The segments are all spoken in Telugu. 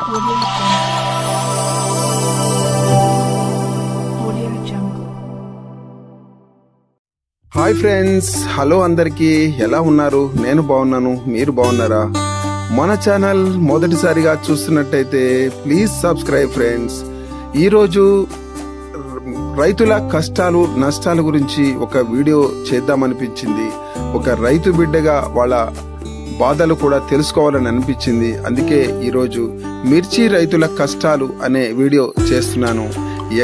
హాయ్ ఫ్రెండ్స్, హలో అందరికీ, ఎలా ఉన్నారు? నేను బాగున్నాను, మీరు బాగున్నారా? మన ఛానల్ మొదటిసారిగా చూస్తున్నట్టయితే ప్లీజ్ సబ్స్క్రైబ్ ఫ్రెండ్స్. ఈరోజు రైతుల కష్టాలు నష్టాల గురించి ఒక వీడియో చేద్దామనిపించింది. ఒక రైతు బిడ్డగా వాళ్ళ బాధలు కూడా తెలుసుకోవాలని అనిపించింది. అందుకే ఈరోజు మిర్చి రైతుల కష్టాలు అనే వీడియో చేస్తున్నాను.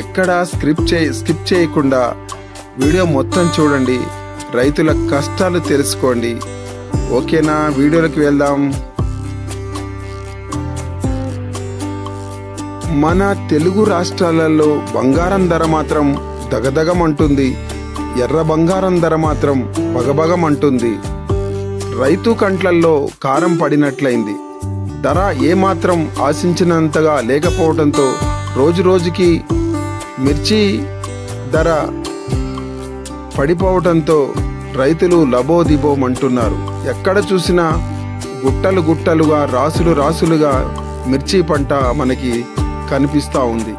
ఎక్కడా స్కిప్ చేయకుండా వీడియో మొత్తం చూడండి, రైతుల కష్టాలు తెలుసుకోండి. ఓకేనా? వీడియోలోకి వెళ్దాం. మన తెలుగు రాష్ట్రాలలో బంగారం ధర మాత్రం దగదగమంటుంది, ఎర్ర బంగారం ధర మాత్రం బగబగమంటుంది. రైతు కంట్లల్లో కారం పడినట్లయింది. ధర ఏమాత్రం ఆశించినంతగా లేకపోవడంతో రోజు రోజుకి మిర్చి ధర పడిపోవడంతో రైతులు లబోదిబోమంటున్నారు. ఎక్కడ చూసినా గుట్టలు గుట్టలుగా, రాసులు రాసులుగా మిర్చి పంట మనకి కనిపిస్తూ ఉంది.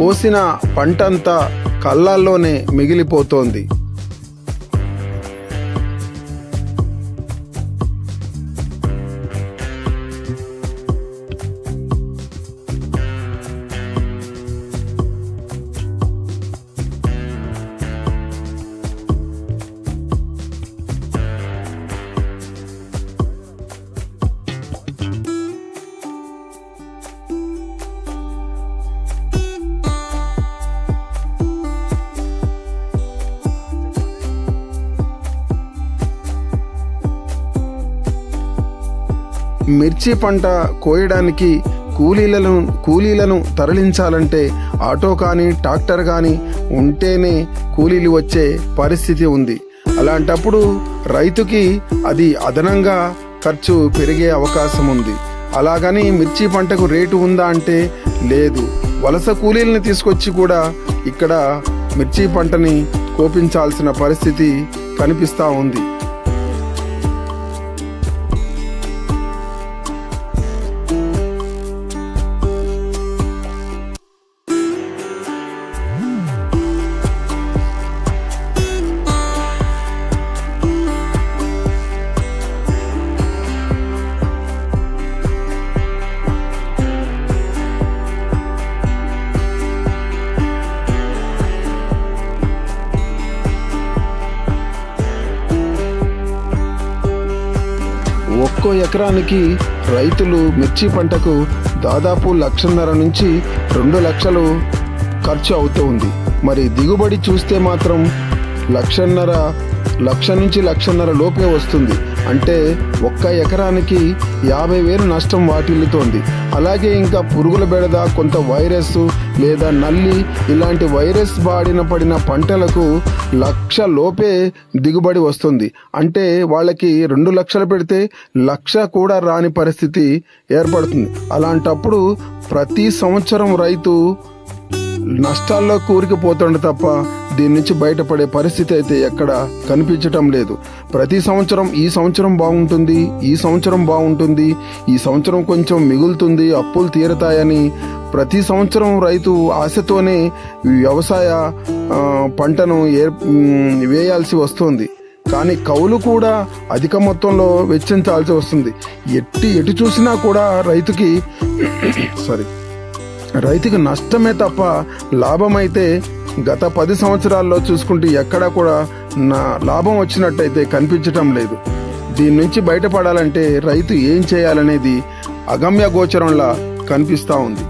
కోసిన పంటంతా కళ్ళల్లోనే మిగిలిపోతోంది. మిర్చి పంట కోయడానికి కూలీలను తరలించాలంటే ఆటో కానీ ట్రాక్టర్ కానీ ఉంటేనే కూలీలు వచ్చే పరిస్థితి ఉంది. అలాంటప్పుడు రైతుకి అది అదనంగా ఖర్చు పెరిగే అవకాశం ఉంది. అలాగని మిర్చి పంటకు రేటు ఉందా అంటే లేదు. వలస కూలీలను తీసుకొచ్చి కూడా ఇక్కడ మిర్చి పంటని కోపించాల్సిన పరిస్థితి కనిపిస్తూ ఉంది. ఒక్కో ఎకరానికి రైతులు మిర్చి పంటకు దాదాపు 1.5 నుంచి 2 లక్షలు ఖర్చు అవుతుంది. మరి దిగుబడి చూస్తే మాత్రం 1.5 నుంచి 1.5 లోపే వస్తుంది. అంటే ఒక్క ఎకరానికి 50,000 నష్టం వాటిల్లుతోంది. అలాగే ఇంకా పురుగుల బెడద, కొంత వైరస్ లేదా నల్లి ఇలాంటి వైరస్ బారిన పడిన పంటలకు 1,00,000 లోపే దిగుబడి వస్తుంది. అంటే వాళ్ళకి 2 లక్షలు పెడితే 1,00,000 కూడా రాని పరిస్థితి ఏర్పడుతుంది. అలాంటప్పుడు ప్రతి సంవత్సరం రైతు నష్టాల్లో కూరుకుపోతుండే తప్ప దీని నుంచి బయటపడే పరిస్థితి అయితే ఎక్కడ కనిపించటం లేదు. ప్రతి సంవత్సరం ఈ సంవత్సరం బాగుంటుంది, ఈ సంవత్సరం బాగుంటుంది, ఈ సంవత్సరం కొంచెం మిగులుతుంది, అప్పులు తీరతాయని ప్రతి సంవత్సరం రైతు ఆశతోనే వ్యవసాయ పంటను వేయాల్సి వస్తుంది. కానీ కౌలు కూడా అధిక మొత్తంలో వెచ్చించాల్సి వస్తుంది. ఎటు చూసినా కూడా రైతుకి నష్టమే తప్ప లాభం అయితే గత 10 సంవత్సరాల్లో చూసుకుంటే ఎక్కడా కూడా లాభం వచ్చినట్టయితే కనిపించటం లేదు. దీని నుంచి బయటపడాలంటే రైతు ఏం చేయాలనేది అగమ్య గోచరంలా కనిపిస్తూ ఉంది.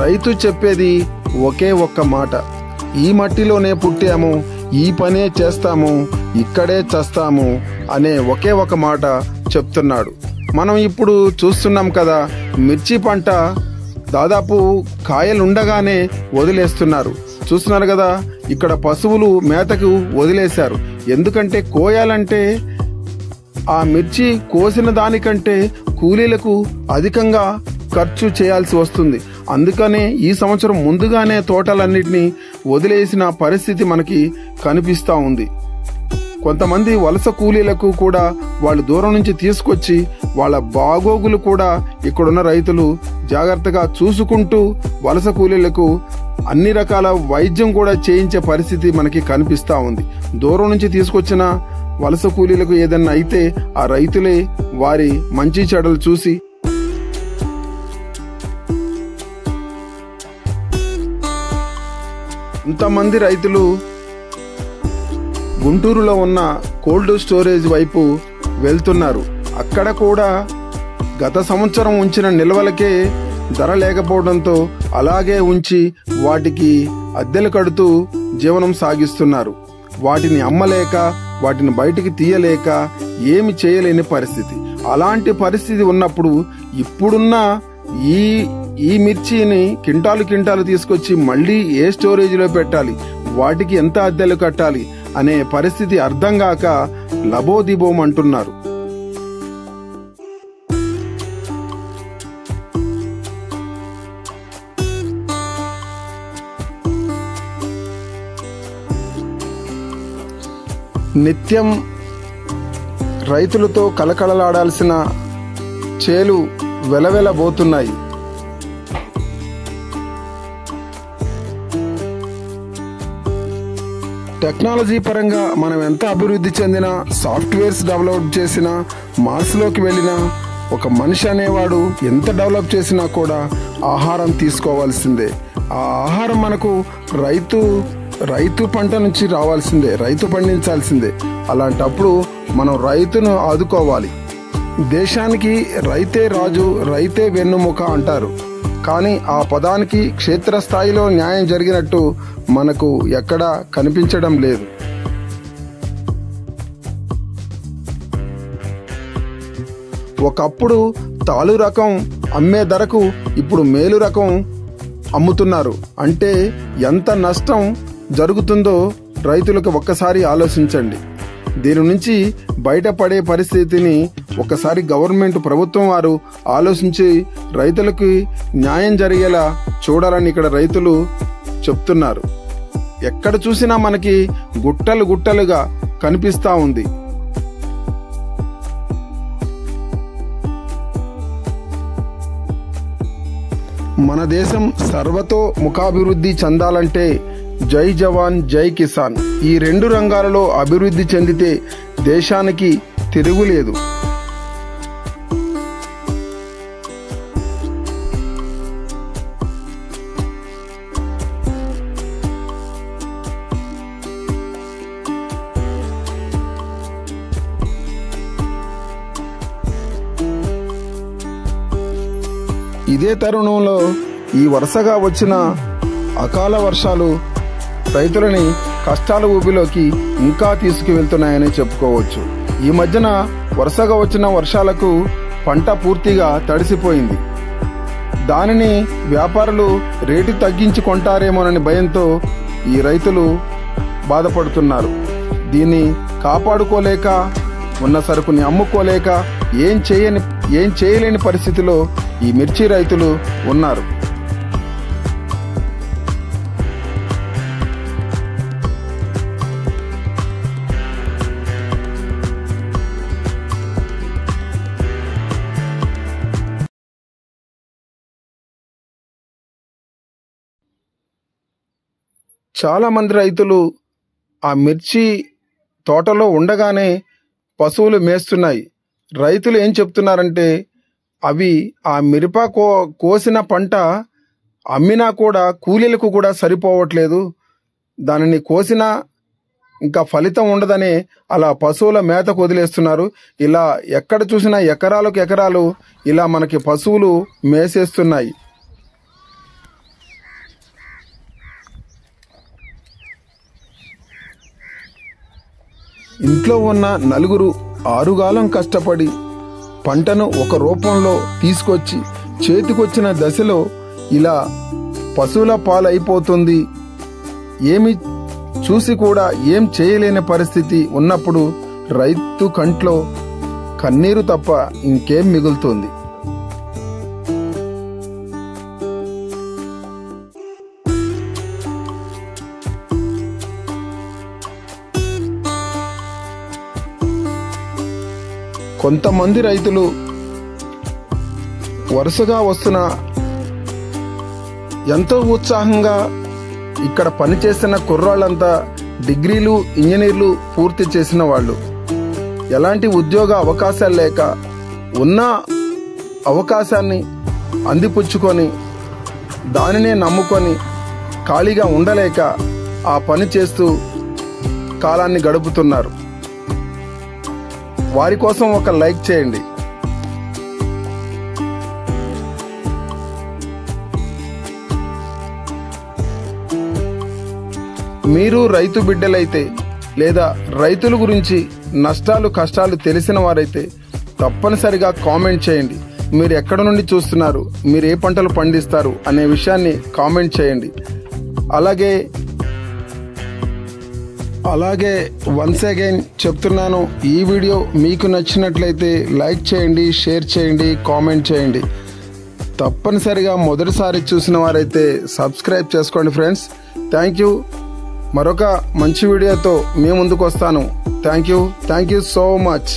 రైతు చెప్పేది ఒకే ఒక్క మాట: ఈ మట్టిలోనే పుట్టాము, ఈ పనే చేస్తాము, ఇక్కడే చస్తాము అనే ఒకే ఒక మాట చెప్తున్నాడు. మనం ఇప్పుడు చూస్తున్నాం కదా, మిర్చి పంట దాదాపు కాయలుండగానే వదిలేస్తున్నారు. చూస్తున్నారు కదా, ఇక్కడ పశువులు మేతకు వదిలేశారు. ఎందుకంటే కోయాలంటే ఆ మిర్చి కోసిన దానికంటే కూలీలకు అధికంగా ఖర్చు చేయాల్సి వస్తుంది. అందుకనే ఈ సంవత్సరం ముందుగానే తోటలన్నిటినీ వదిలేసిన పరిస్థితి మనకి కనిపిస్తూ ఉంది. కొంతమంది వలస కూలీలకు కూడా వాళ్ళు దూరం నుంచి తీసుకొచ్చి వాళ్ళ బాగోగులు కూడా ఇక్కడున్న రైతులు జాగ్రత్తగా చూసుకుంటూ వలస కూలీలకు అన్ని రకాల వైద్యం కూడా చేయించే పరిస్థితి మనకి కనిపిస్తూ ఉంది. దూరం నుంచి తీసుకొచ్చిన వలస కూలీలకు ఏదన్నా అయితే ఆ రైతులే వారి మంచి చెడలు చూసి కొంతమంది రైతులు గుంటూరులో ఉన్న కోల్డ్ స్టోరేజ్ వైపు వెళ్తున్నారు. అక్కడ కూడా గత సంవత్సరం ఉంచిన నిల్వలకే ధర లేకపోవడంతో అలాగే ఉంచి వాటికి అద్దెలు కడుతూ జీవనం సాగిస్తున్నారు. వాటిని అమ్మలేక వాటిని బయటికి తీయలేక ఏమి చేయలేని పరిస్థితి. అలాంటి పరిస్థితి ఉన్నప్పుడు ఇప్పుడున్న ఈ మిర్చిని కింటాలు తీసుకొచ్చి మళ్ళీ ఏ స్టోరేజ్లో పెట్టాలి, వాటికి ఎంత అద్దెలు కట్టాలి అనే పరిస్థితి అర్థం కాక లబోదిబోం అంటున్నారు. నిత్యం రైతులతో కలకలలాడాల్సిన చేలు వెలవెలబోతున్నాయి. టెక్నాలజీ పరంగా మనం ఎంత అభివృద్ధి చెందినా, సాఫ్ట్వేర్స్ డెవలప్ చేసినా, మార్స్లోకి వెళ్ళినా, ఒక మనిషి అనేవాడు ఎంత డెవలప్ చేసినా కూడా ఆహారం తీసుకోవాల్సిందే. ఆ ఆహారం మనకు రైతు పంట నుంచి రావాల్సిందే, రైతు పండించాల్సిందే. అలాంటప్పుడు మనం రైతును ఆదుకోవాలి. దేశానికి రైతే రాజు, రైతే వెన్నుముక అంటారు. కానీ ఆ పదానికి క్షేత్రస్థాయిలో న్యాయం జరిగినట్టు మనకు ఎక్కడా కనిపించడం లేదు. ఒకప్పుడు తాలు రకం అమ్మే ధరకు ఇప్పుడు మేలు రకం అమ్ముతున్నారు. అంటే ఎంత నష్టం జరుగుతుందో రైతులకు ఒక్కసారి ఆలోచించండి. దీని నుంచి బయటపడే పరిస్థితిని ఒకసారి గవర్నమెంట్, ప్రభుత్వం వారు ఆలోచించి రైతులకి న్యాయం జరిగేలా చూడాలని ఇక్కడ రైతులు చెప్తున్నారు. ఎక్కడ చూసినా మనకి గుట్టలుగా కనిపిస్తా ఉంది. మన దేశం సర్వతో ముఖాభివృద్ధి చెందాలంటే జై జవాన్ జై కిసాన్ ఈ రెండు రంగాలలో అభివృద్ధి చెందితే దేశానికి తిరుగులేదు. ఇదే తరుణంలో ఈ వరుసగా వచ్చిన అకాల వర్షాలు రైతులని కష్టాల ఊబిలోకి ఇంకా తీసుకువెళ్తున్నాయని చెప్పుకోవచ్చు. ఈ మధ్యన వరుసగా వచ్చిన వర్షాలకు పంట పూర్తిగా తడిసిపోయింది. దానిని వ్యాపారులు రేటు తగ్గించి కొంటారేమోనని భయంతో ఈ రైతులు బాధపడుతున్నారు. దీన్ని కాపాడుకోలేక, ఉన్న సరుకుని అమ్ముకోలేక ఏం చేయలేని పరిస్థితిలో ఈ మిర్చి రైతులు ఉన్నారు. చాలా మంది రైతులు ఆ మిర్చి తోటలో ఉండగానే పశువులు మేస్తున్నాయి. రైతులు ఏం చెప్తున్నారంటే అవి ఆ మిరప కోసిన పంట అమ్మినా కూడా కూలీలకు కూడా సరిపోవట్లేదు, దానిని కోసినా ఇంకా ఫలితం ఉండదని అలా పశువుల మేతకు వదిలేస్తున్నారు. ఇలా ఎక్కడ చూసినా ఎకరాలకు ఎకరాలు ఇలా మనకి పశువులు మేసేస్తున్నాయి. ఇంట్లో ఉన్న నలుగురు ఆరుగాలం కష్టపడి పంటను ఒక రూపంలో తీసుకొచ్చి చేతికొచ్చిన దశలో ఇలా పశువుల పాలైపోతుంది. ఏమి చూసి కూడా ఏం చేయలేని పరిస్థితి ఉన్నప్పుడు రైతు కంట్లో కన్నీరు తప్ప ఇంకేం మిగులుతుంది? కొంతమంది రైతులు వరుసగా వస్తున్న ఎంతో ఉత్సాహంగా ఇక్కడ పనిచేస్తున్న కుర్రాళ్ళంతా డిగ్రీలు, ఇంజనీర్లు పూర్తి చేసిన వాళ్ళు. ఎలాంటి ఉద్యోగ అవకాశాలు లేక ఉన్న అవకాశాన్ని అందిపుచ్చుకొని దానినే నమ్ముకొని ఖాళీగా ఉండలేక ఆ పని చేస్తూ కాలాన్ని గడుపుతున్నారు. వారి కోసం ఒక లైక్ చేయండి. మీరు రైతు బిడ్డలైతే లేదా రైతుల గురించి నష్టాలు కష్టాలు తెలిసిన వారైతే తప్పనిసరిగా కామెంట్ చేయండి. మీరు ఎక్కడ నుండి చూస్తున్నారు, మీరు ఏ పంటలు పండిస్తారు అనే విషయాన్ని కామెంట్ చేయండి. అలాగే వన్స్ అగైన్ చెప్తున్నాను, ఈ వీడియో మీకు నచ్చినట్లయితే లైక్ చేయండి, షేర్ చేయండి, కామెంట్ చేయండి. తప్పనిసరిగా మొదటిసారి చూసిన వారైతే సబ్స్క్రైబ్ చేసుకోండి ఫ్రెండ్స్. Thank you. మరొక మంచి వీడియోతో మీ ముందుకు వస్తాను. Thank you so much.